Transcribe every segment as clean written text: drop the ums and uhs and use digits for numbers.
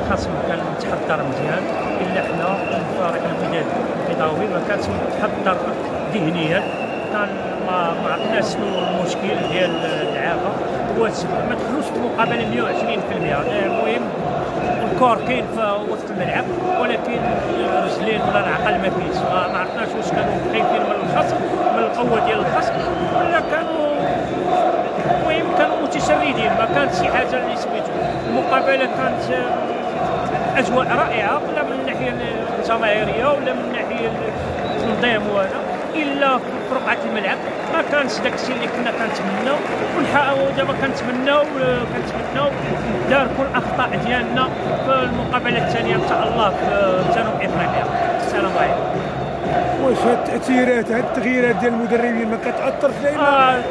الخصم كان متحضر مزيان، الا حنا الفريق البيضاوي ما كانش متحضر ذهنيا، كان ما عرفناش شنو المشكل ديال اللعابه، واش ما دخلوش في المقابله 120%. المهم الكور كاين في وسط الملعب، ولكن الرجلين ولا العقل ما كاينش. ما عرفناش واش كانوا خايفين من الخصم، من القوه ديال الخصم، ولا كانوا المهم كانوا متشردين. ما كانت شي حاجه اللي سميتو. المقابله كانت اجواء رائعه، لا من الناحيه الجماهيريه ولا من الناحيه التنظيم الا في رقعه الملعب. ما كانش داكشي اللي كنا كنتمناو، ونحاولوا دابا كنتمناو نداركوا الاخطاء ديالنا في المقابله الثانيه ان شاء الله في جنوب افريقيا. السلام عليكم. واش هاد التغييرات ديال المدربين ما كتاثرش دائما؟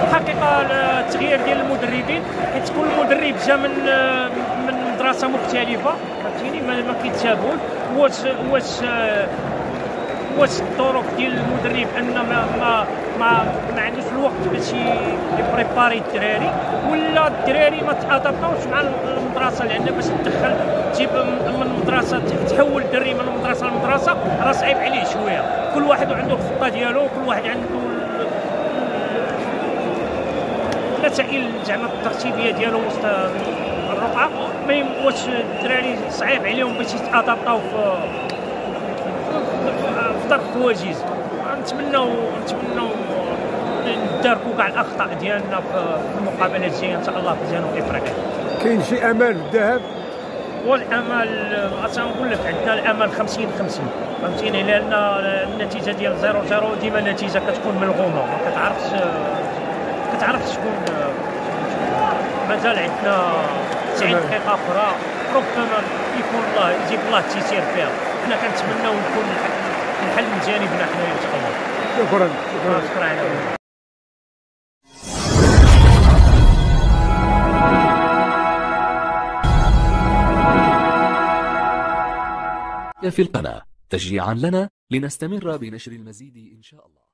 الحقيقه التغيير ديال المدربين، حيت كل مدرب جا من مدرسه مختلفه، فهمتيني، ما كيتشابهوش. واش الظروف ديال المدرب ان ما عندوش الوقت باش يبريباري الدراري، ولا الدراري ما تادبطوش مع المدرسه، لان باش تدخل تجيب من مدرسه تحول الدري من مدرسه لمدرسه راه صعيب عليه شويه. كل واحد عنده الخطه ديالو، كل واحد عنده المسائل زعما الترتيبيه ديالو وسط الرقعه. واش الدراري صعيب عليهم باش يتادبطاو في ظرف وجيز. نتمناو نداركوا كاع الاخطاء ديالنا في المقابله الجايه ان شاء الله في جنوب افريقيا. كاين شي امل في الذهاب؟ والامل غنقول لك عندنا الامل 50-50، فهمتيني، لان النتيجه ديال 0-0 ديما النتيجه كتكون ملغومه، ما كتعرفش شكون. مازال عندنا 90 دقيقه اخرى، ربما يكون يجيب الله التيسير فيها. حنا كنتمناو يكون الحل من جانبنا حنايا ان شاء الله. شكرا على في القناة تشجيعا لنا لنستمر بنشر المزيد إن شاء الله.